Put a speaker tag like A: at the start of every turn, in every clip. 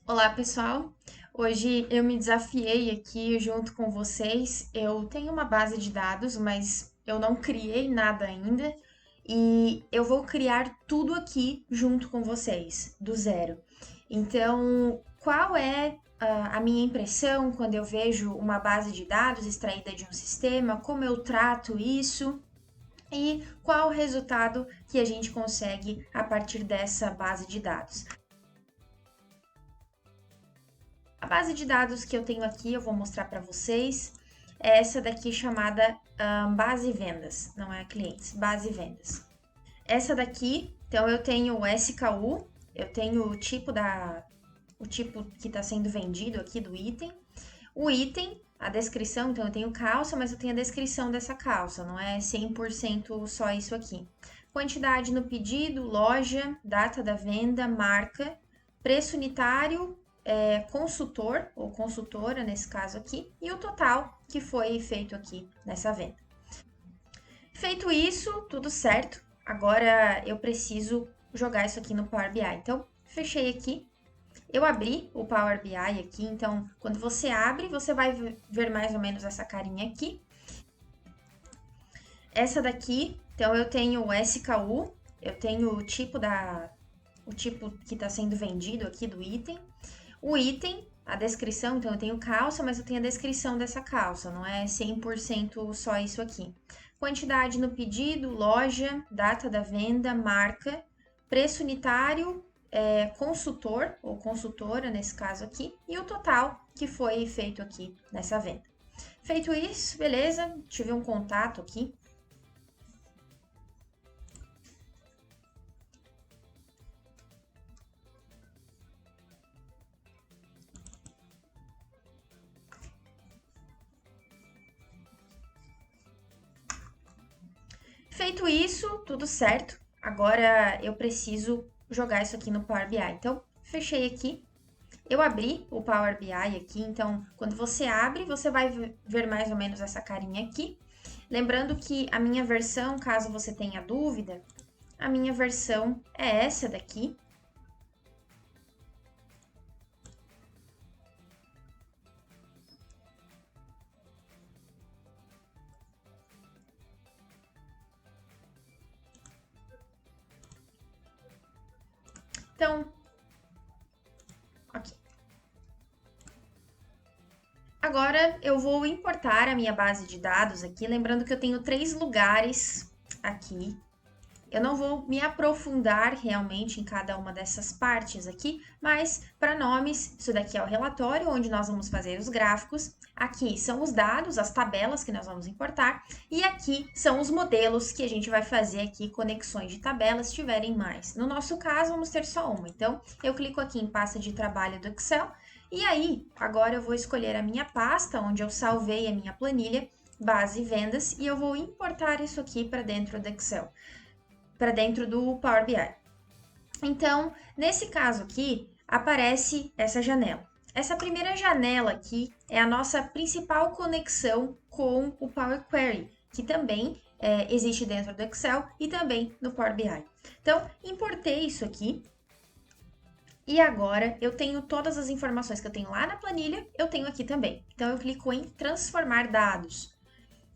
A: Olá, pessoal. Hoje eu me desafiei aqui junto com vocês. Eu tenho uma base de dados, mas eu não criei nada ainda e eu vou criar tudo aqui junto com vocês, do zero. Então, qual é a minha impressão quando eu vejo uma base de dados extraída de um sistema? Como eu trato isso? E qual o resultado que a gente consegue a partir dessa base de dados? A base de dados que eu tenho aqui, eu vou mostrar para vocês, é essa daqui chamada base vendas, não é clientes, base vendas. Essa daqui, então eu tenho o SKU, eu tenho o tipo que está sendo vendido aqui do item, o item, a descrição, então eu tenho calça, mas eu tenho a descrição dessa calça, não é 100% só isso aqui. Quantidade no pedido, loja, data da venda, marca, preço unitário, consultor ou consultora nesse caso aqui, e o total que foi feito aqui nessa venda. Feito isso, tudo certo. Agora eu preciso jogar isso aqui no Power BI. Então, fechei aqui. Eu abri o Power BI aqui, então quando você abre, você vai ver mais ou menos essa carinha aqui. Essa daqui, então eu tenho o SKU, eu tenho o tipo que está sendo vendido aqui do item. O item, a descrição, então eu tenho calça, mas eu tenho a descrição dessa calça, não é 100% só isso aqui. Quantidade no pedido, loja, data da venda, marca, preço unitário, consultor ou consultora nesse caso aqui, e o total que foi feito aqui nessa venda. Feito isso, beleza, tive um contato aqui. Feito isso, tudo certo. Agora eu preciso jogar isso aqui no Power BI. Então, fechei aqui. Eu abri o Power BI aqui, então quando você abre, você vai ver mais ou menos essa carinha aqui. Lembrando que a minha versão, caso você tenha dúvida, a minha versão é essa daqui. Então, ok. Agora eu vou importar a minha base de dados aqui, lembrando que eu tenho 3 lugares aqui. Eu não vou me aprofundar realmente em cada uma dessas partes aqui, mas para nomes, isso daqui é o relatório onde nós vamos fazer os gráficos. Aqui são os dados, as tabelas que nós vamos importar, e aqui são os modelos que a gente vai fazer aqui, conexões de tabelas, se tiverem mais. No nosso caso, vamos ter só uma. Então, eu clico aqui em pasta de trabalho do Excel, e aí, agora eu vou escolher a minha pasta, onde eu salvei a minha planilha, base vendas, e eu vou importar isso aqui para dentro do Excel, para dentro do Power BI. Então, nesse caso aqui, aparece essa janela. Essa primeira janela aqui é a nossa principal conexão com o Power Query, que também existe dentro do Excel e também no Power BI. Então, importei isso aqui. E agora eu tenho todas as informações que eu tenho lá na planilha, eu tenho aqui também. Então eu clico em transformar dados.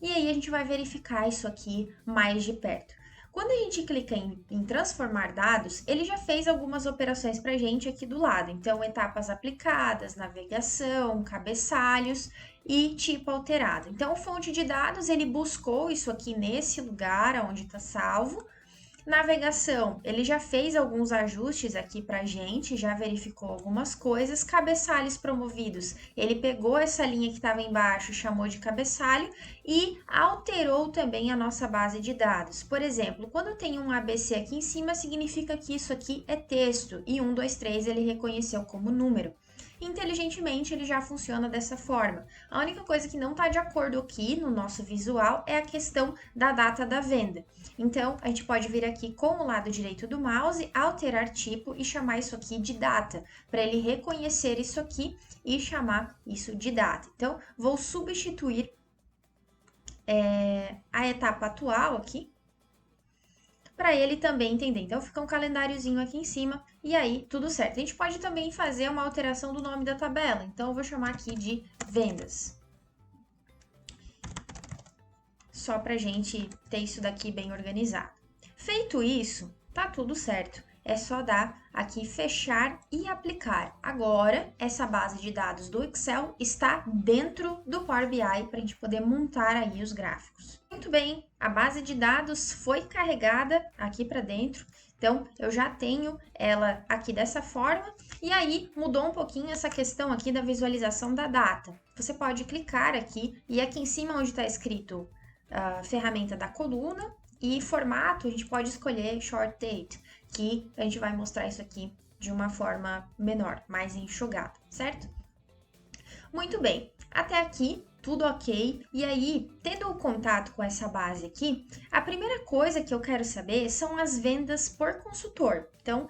A: E aí a gente vai verificar isso aqui mais de perto. Quando a gente clica em transformar dados, ele já fez algumas operações para a gente aqui do lado. Então, etapas aplicadas, navegação, cabeçalhos e tipo alterado. Então, fonte de dados, ele buscou isso aqui nesse lugar onde está salvo. Navegação, ele já fez alguns ajustes aqui para a gente, já verificou algumas coisas. Cabeçalhos promovidos, ele pegou essa linha que estava embaixo, chamou de cabeçalho e alterou também a nossa base de dados. Por exemplo, quando tem um ABC aqui em cima, significa que isso aqui é texto e 1, 2, 3 ele reconheceu como número. Inteligentemente, ele já funciona dessa forma. A única coisa que não está de acordo aqui no nosso visual é a questão da data da venda. Então, a gente pode vir aqui com o lado direito do mouse, alterar tipo e chamar isso aqui de data, para ele reconhecer isso aqui e chamar isso de data. Então, vou substituir a etapa atual aqui para ele também entender. Então, fica um calendáriozinho aqui em cima e aí tudo certo. A gente pode também fazer uma alteração do nome da tabela. Então, eu vou chamar aqui de vendas. Só para a gente ter isso daqui bem organizado. Feito isso, tá tudo certo. É só dar aqui fechar e aplicar. Agora, essa base de dados do Excel está dentro do Power BI para a gente poder montar aí os gráficos. Muito bem, a base de dados foi carregada aqui para dentro. Então, eu já tenho ela aqui dessa forma. E aí, mudou um pouquinho essa questão aqui da visualização da data. Você pode clicar aqui e aqui em cima onde está escrito a ferramenta da coluna e formato, a gente pode escolher Short Date, que a gente vai mostrar isso aqui de uma forma menor, mais enxugada, certo? Muito bem, até aqui tudo ok. E aí, tendo o contato com essa base aqui, a primeira coisa que eu quero saber são as vendas por consultor. Então,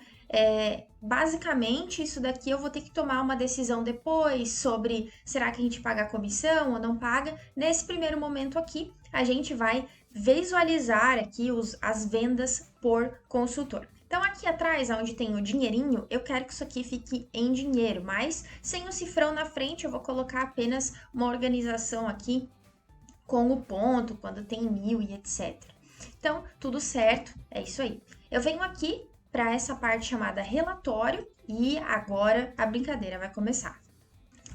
A: basicamente, isso daqui eu vou ter que tomar uma decisão depois sobre será que a gente paga a comissão ou não paga. Nesse primeiro momento aqui, a gente vai visualizar aqui as vendas por consultor. Então, aqui atrás, onde tem o dinheirinho, eu quero que isso aqui fique em dinheiro, mas sem o cifrão na frente, eu vou colocar apenas uma organização aqui com o ponto, quando tem 1000 e etc. Então, tudo certo, é isso aí. Eu venho aqui para essa parte chamada relatório e agora a brincadeira vai começar.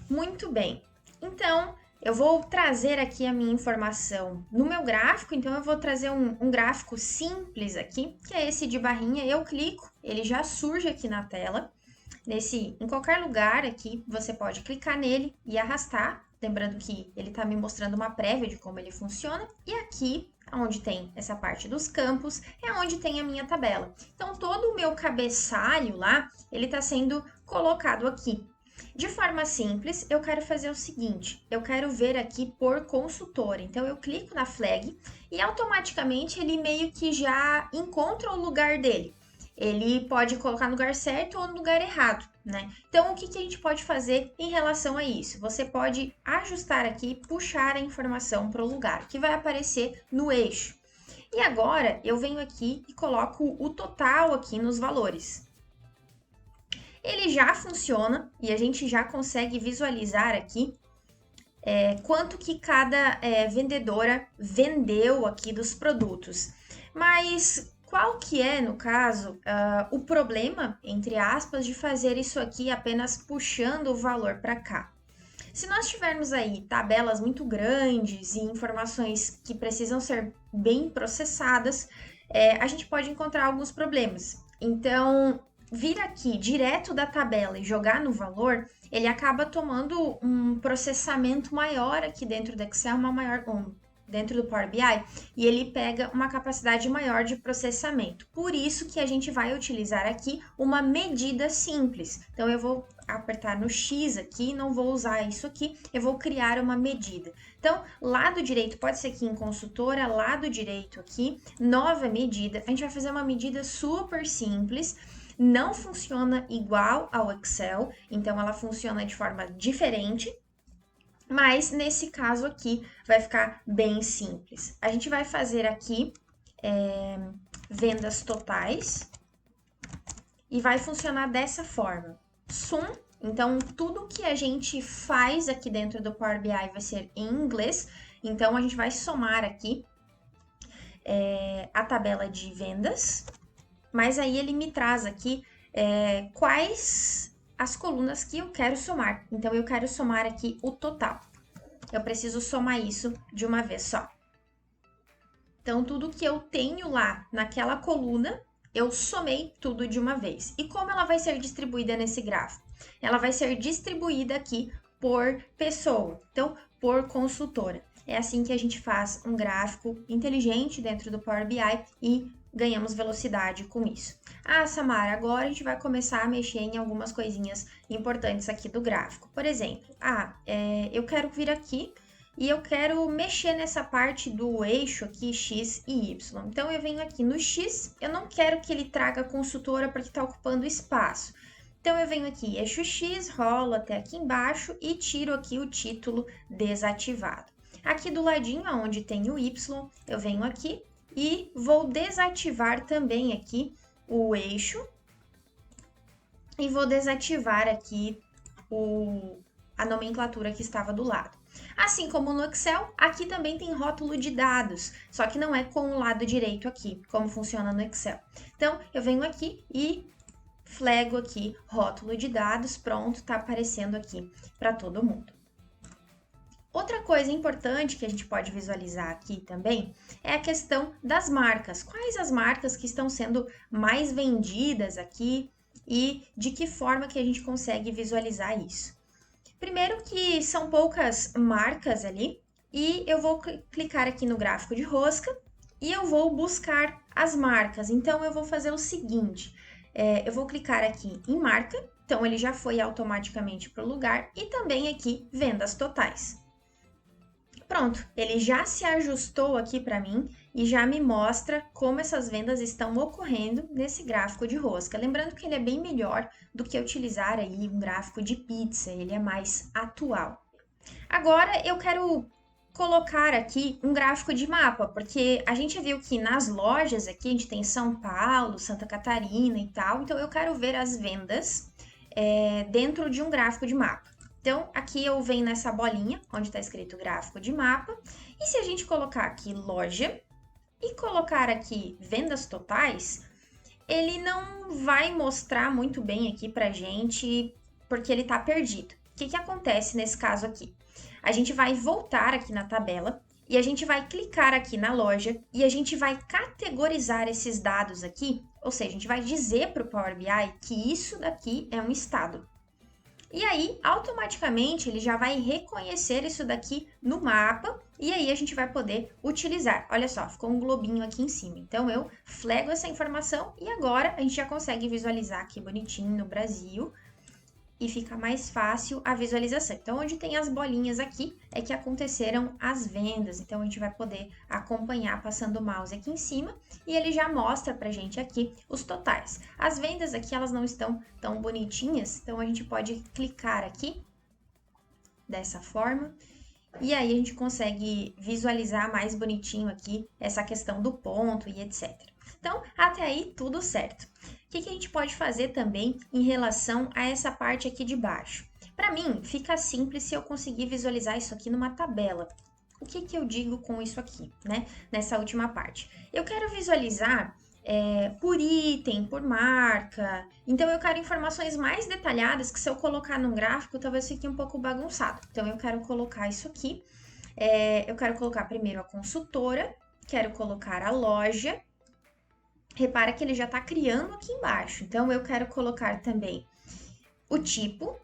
A: Muito bem, então eu vou trazer aqui a minha informação no meu gráfico, então eu vou trazer um gráfico simples aqui, que é esse de barrinha, eu clico, ele já surge aqui na tela, em qualquer lugar aqui você pode clicar nele e arrastar, lembrando que ele está me mostrando uma prévia de como ele funciona, e aqui onde tem essa parte dos campos, é onde tem a minha tabela. Então, todo o meu cabeçalho lá, ele está sendo colocado aqui. De forma simples, eu quero fazer o seguinte, eu quero ver aqui por consultor. Então, eu clico na flag e automaticamente ele meio que já encontra o lugar dele. Ele pode colocar no lugar certo ou no lugar errado, né? Então, o que a gente pode fazer em relação a isso? Você pode ajustar aqui, puxar a informação para o lugar, que vai aparecer no eixo. E agora, eu venho aqui e coloco o total aqui nos valores. Ele já funciona e a gente já consegue visualizar aqui quanto que cada vendedora vendeu aqui dos produtos. Mas qual que é, no caso, o problema, entre aspas, de fazer isso aqui apenas puxando o valor para cá? Se nós tivermos aí tabelas muito grandes e informações que precisam ser bem processadas, a gente pode encontrar alguns problemas. Então, vir aqui direto da tabela e jogar no valor, ele acaba tomando um processamento maior aqui dentro do Excel, dentro do Power BI, e ele pega uma capacidade maior de processamento. Por isso que a gente vai utilizar aqui uma medida simples. Então, eu vou apertar no X aqui, não vou usar isso aqui, eu vou criar uma medida. Então, lado direito, pode ser aqui em consultora, lado direito aqui, nova medida. A gente vai fazer uma medida super simples, não funciona igual ao Excel, então ela funciona de forma diferente. Mas nesse caso aqui vai ficar bem simples. A gente vai fazer aqui vendas totais e vai funcionar dessa forma. Sum, então tudo que a gente faz aqui dentro do Power BI vai ser em inglês. Então a gente vai somar aqui a tabela de vendas, mas aí ele me traz aqui quais as colunas que eu quero somar. Então, eu quero somar aqui o total. Eu preciso somar isso de uma vez só. Então, tudo que eu tenho lá naquela coluna, eu somei tudo de uma vez. E como ela vai ser distribuída nesse gráfico? Ela vai ser distribuída aqui por pessoa, então, por consultora. É assim que a gente faz um gráfico inteligente dentro do Power BI e ganhamos velocidade com isso. Ah, Samara, agora a gente vai começar a mexer em algumas coisinhas importantes aqui do gráfico. Por exemplo, eu quero vir aqui e eu quero mexer nessa parte do eixo aqui, X e Y. Então, eu venho aqui no X, eu não quero que ele traga a consultora porque está ocupando espaço. Então, eu venho aqui, eixo X, rolo até aqui embaixo e tiro aqui o título desativado. Aqui do ladinho, onde tem o Y, eu venho aqui e vou desativar também aqui o eixo e vou desativar aqui a nomenclatura que estava do lado. Assim como no Excel, aqui também tem rótulo de dados, só que não é com o lado direito aqui, como funciona no Excel. Então, eu venho aqui e flego aqui rótulo de dados, pronto, tá aparecendo aqui para todo mundo. Outra coisa importante que a gente pode visualizar aqui também é a questão das marcas. Quais as marcas que estão sendo mais vendidas aqui e de que forma que a gente consegue visualizar isso? Primeiro que são poucas marcas ali e eu vou clicar aqui no gráfico de rosca e eu vou buscar as marcas. Então, eu vou fazer o seguinte, eu vou clicar aqui em marca, então ele já foi automaticamente para o lugar e também aqui vendas totais. Pronto, ele já se ajustou aqui para mim e já me mostra como essas vendas estão ocorrendo nesse gráfico de rosca. Lembrando que ele é bem melhor do que utilizar aí um gráfico de pizza, ele é mais atual. Agora eu quero colocar aqui um gráfico de mapa, porque a gente viu que nas lojas aqui a gente tem São Paulo, Santa Catarina e tal, então eu quero ver as vendas dentro de um gráfico de mapa. Então, aqui eu venho nessa bolinha, onde está escrito gráfico de mapa, e se a gente colocar aqui loja e colocar aqui vendas totais, ele não vai mostrar muito bem aqui pra gente, porque ele tá perdido. O que acontece nesse caso aqui? A gente vai voltar aqui na tabela e a gente vai clicar aqui na loja e a gente vai categorizar esses dados aqui, ou seja, a gente vai dizer para o Power BI que isso daqui é um estado. E aí, automaticamente, ele já vai reconhecer isso daqui no mapa e aí a gente vai poder utilizar. Olha só, ficou um globinho aqui em cima. Então, eu flego essa informação e agora a gente já consegue visualizar aqui bonitinho no Brasil e fica mais fácil a visualização. Então, onde tem as bolinhas aqui é que aconteceram as vendas. Então, a gente vai poder acompanhar passando o mouse aqui em cima e ele já mostra pra gente aqui os totais. As vendas aqui, elas não estão tão bonitinhas, então a gente pode clicar aqui dessa forma e aí a gente consegue visualizar mais bonitinho aqui essa questão do ponto e etc. Então, até aí, tudo certo. O que a gente pode fazer também em relação a essa parte aqui de baixo? Para mim, fica simples se eu conseguir visualizar isso aqui numa tabela. O que eu digo com isso aqui, né? Nessa última parte. Eu quero visualizar por item, por marca. Então, eu quero informações mais detalhadas que se eu colocar num gráfico, talvez fique um pouco bagunçado. Então, eu quero colocar isso aqui. Eu quero colocar primeiro a consultora, quero colocar a loja. Repara que ele já está criando aqui embaixo. Então, eu quero colocar também o tipo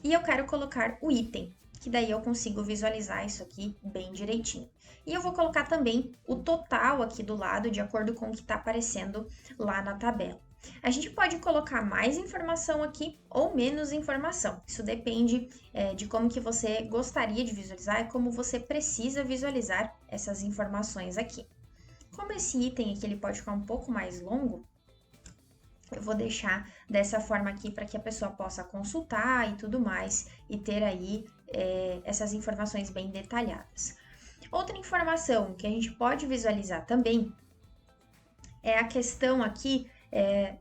A: e eu quero colocar o item, que daí eu consigo visualizar isso aqui bem direitinho. E eu vou colocar também o total aqui do lado, de acordo com o que está aparecendo lá na tabela. A gente pode colocar mais informação aqui ou menos informação. Isso depende de como que você gostaria de visualizar e como você precisa visualizar essas informações aqui. Como esse item aqui ele pode ficar um pouco mais longo, eu vou deixar dessa forma aqui para que a pessoa possa consultar e tudo mais e ter aí essas informações bem detalhadas. Outra informação que a gente pode visualizar também é a questão aqui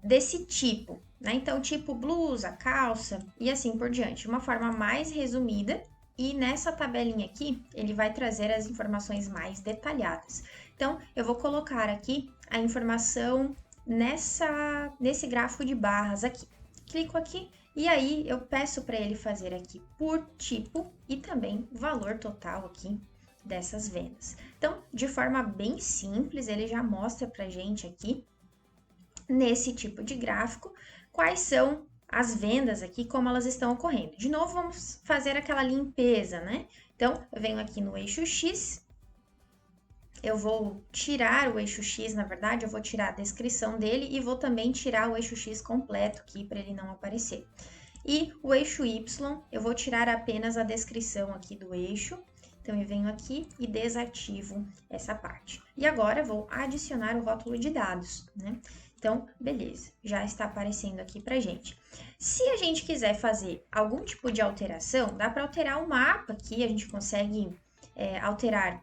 A: desse tipo, né? Então, tipo blusa, calça e assim por diante, de uma forma mais resumida. E nessa tabelinha aqui, ele vai trazer as informações mais detalhadas. Então, eu vou colocar aqui a informação nesse gráfico de barras aqui. Clico aqui e aí eu peço para ele fazer aqui por tipo e também valor total aqui dessas vendas. Então, de forma bem simples, ele já mostra pra gente aqui, nesse tipo de gráfico, quais são as vendas aqui, como elas estão ocorrendo. De novo, vamos fazer aquela limpeza, né? Então, eu venho aqui no eixo X, eu vou tirar o eixo X, na verdade, eu vou tirar a descrição dele e vou também tirar o eixo X completo aqui, para ele não aparecer. E o eixo Y, eu vou tirar apenas a descrição aqui do eixo. Então, eu venho aqui e desativo essa parte. E agora, eu vou adicionar o rótulo de dados, né? Então, beleza, já está aparecendo aqui pra gente. Se a gente quiser fazer algum tipo de alteração, dá para alterar o mapa aqui, a gente consegue alterar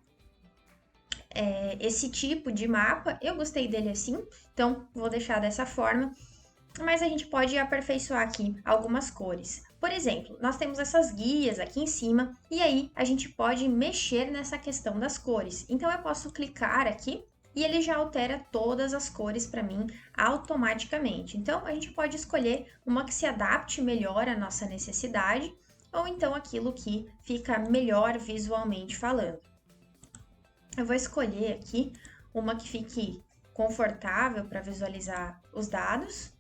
A: esse tipo de mapa. Eu gostei dele assim, então vou deixar dessa forma. Mas a gente pode aperfeiçoar aqui algumas cores. Por exemplo, nós temos essas guias aqui em cima e aí a gente pode mexer nessa questão das cores. Então eu posso clicar aqui e ele já altera todas as cores para mim automaticamente. Então a gente pode escolher uma que se adapte melhor à nossa necessidade ou então aquilo que fica melhor visualmente falando. Eu vou escolher aqui uma que fique confortável para visualizar os dados.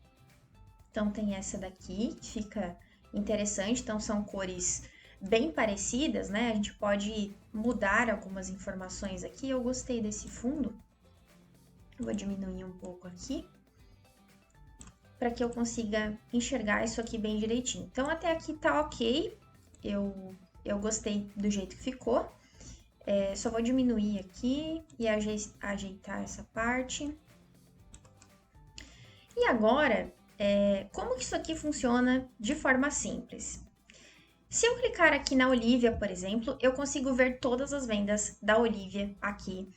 A: Então tem essa daqui que fica interessante, então são cores bem parecidas, né? A gente pode mudar algumas informações aqui. Eu gostei desse fundo. Vou diminuir um pouco aqui para que eu consiga enxergar isso aqui bem direitinho. Então até aqui tá ok. Eu gostei do jeito que ficou. Só vou diminuir aqui e ajeitar essa parte. E agora, como que isso aqui funciona de forma simples? Se eu clicar aqui na Olivia, por exemplo, eu consigo ver todas as vendas da Olivia aqui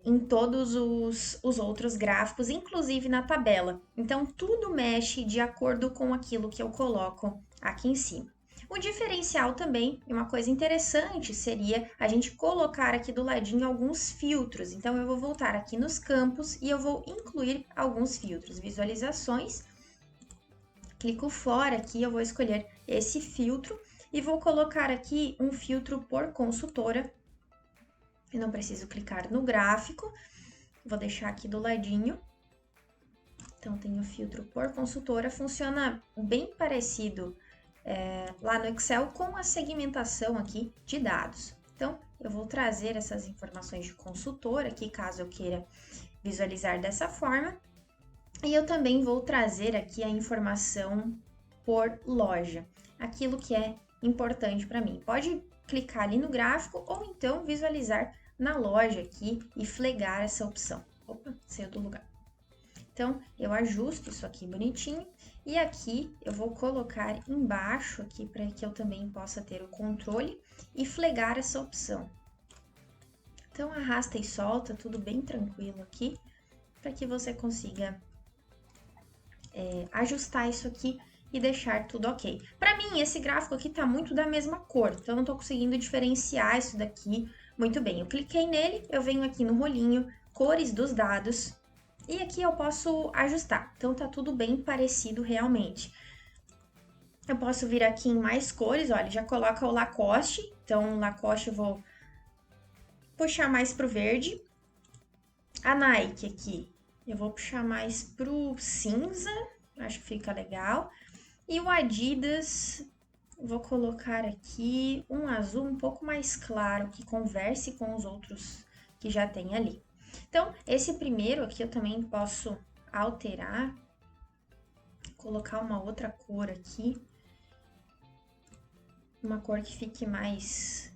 A: em todos os outros gráficos, inclusive na tabela. Então, tudo mexe de acordo com aquilo que eu coloco aqui em cima. O diferencial também, e uma coisa interessante, seria a gente colocar aqui do ladinho alguns filtros. Então, eu vou voltar aqui nos campos e eu vou incluir alguns filtros. Visualizações, clico fora aqui, eu vou escolher esse filtro e vou colocar aqui um filtro por consultora. Eu não preciso clicar no gráfico, vou deixar aqui do ladinho. Então, tem o filtro por consultora, funciona bem parecido lá no Excel com a segmentação aqui de dados. Então, eu vou trazer essas informações de consultora aqui, caso eu queira visualizar dessa forma. E eu também vou trazer aqui a informação por loja, aquilo que é importante para mim. Pode clicar ali no gráfico ou então visualizar na loja aqui e flegar essa opção. Opa, saiu do lugar. Então, eu ajusto isso aqui bonitinho e aqui eu vou colocar embaixo aqui para que eu também possa ter o controle e flegar essa opção. Então, arrasta e solta, tudo bem tranquilo aqui, para que você consiga ajustar isso aqui e deixar tudo ok. Para mim, esse gráfico aqui tá muito da mesma cor, então eu não tô conseguindo diferenciar isso daqui muito bem. Eu cliquei nele, eu venho aqui no rolinho, cores dos dados, e aqui eu posso ajustar. Então, tá tudo bem parecido realmente. Eu posso vir aqui em mais cores, olha, já coloca o Lacoste. Então, o Lacoste eu vou puxar mais pro verde. A Nike aqui, eu vou puxar mais pro cinza, acho que fica legal. E o Adidas, vou colocar aqui um azul um pouco mais claro, que converse com os outros que já tem ali. Então, esse primeiro aqui eu também posso alterar, colocar uma outra cor aqui, uma cor que fique mais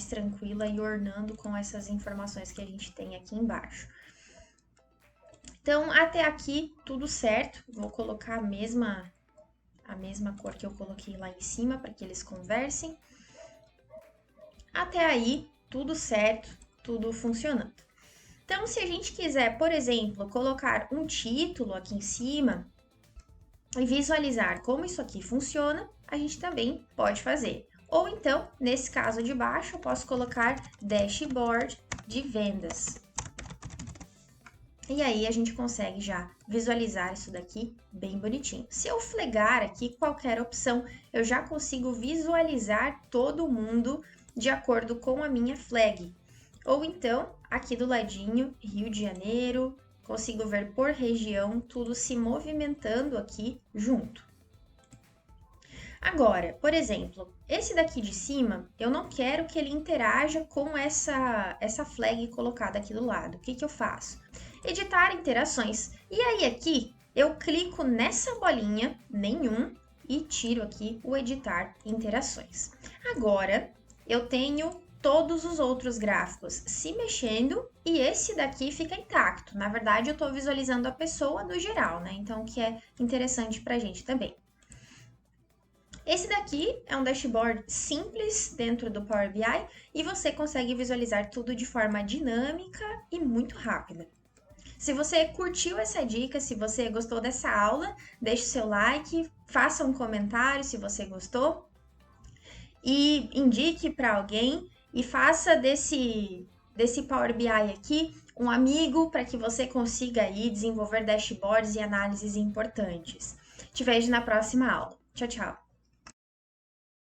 A: tranquila e ornando com essas informações que a gente tem aqui embaixo. Então, até aqui tudo certo, vou colocar a mesma cor que eu coloquei lá em cima para que eles conversem. Até aí, tudo certo, tudo funcionando. Então, se a gente quiser, por exemplo, colocar um título aqui em cima e visualizar como isso aqui funciona, a gente também pode fazer. Ou então, nesse caso de baixo, eu posso colocar dashboard de vendas. E aí a gente consegue já visualizar isso daqui bem bonitinho. Se eu flegar aqui qualquer opção, eu já consigo visualizar todo mundo de acordo com a minha flag. Ou então, aqui do ladinho, Rio de Janeiro, consigo ver por região, tudo se movimentando aqui junto. Agora, por exemplo, esse daqui de cima, eu não quero que ele interaja com essa flag colocada aqui do lado. O que eu faço? Editar interações. E aí aqui, eu clico nessa bolinha, nenhum, e tiro aqui o editar interações. Agora, eu tenho todos os outros gráficos se mexendo e esse daqui fica intacto. Na verdade, eu estou visualizando a pessoa no geral, né? Então, o que é interessante para a gente também. Esse daqui é um dashboard simples dentro do Power BI e você consegue visualizar tudo de forma dinâmica e muito rápida. Se você curtiu essa dica, se você gostou dessa aula, deixe o seu like, faça um comentário se você gostou e indique para alguém e faça desse Power BI aqui um amigo para que você consiga aí desenvolver dashboards e análises importantes. Te vejo na próxima aula. Tchau, tchau.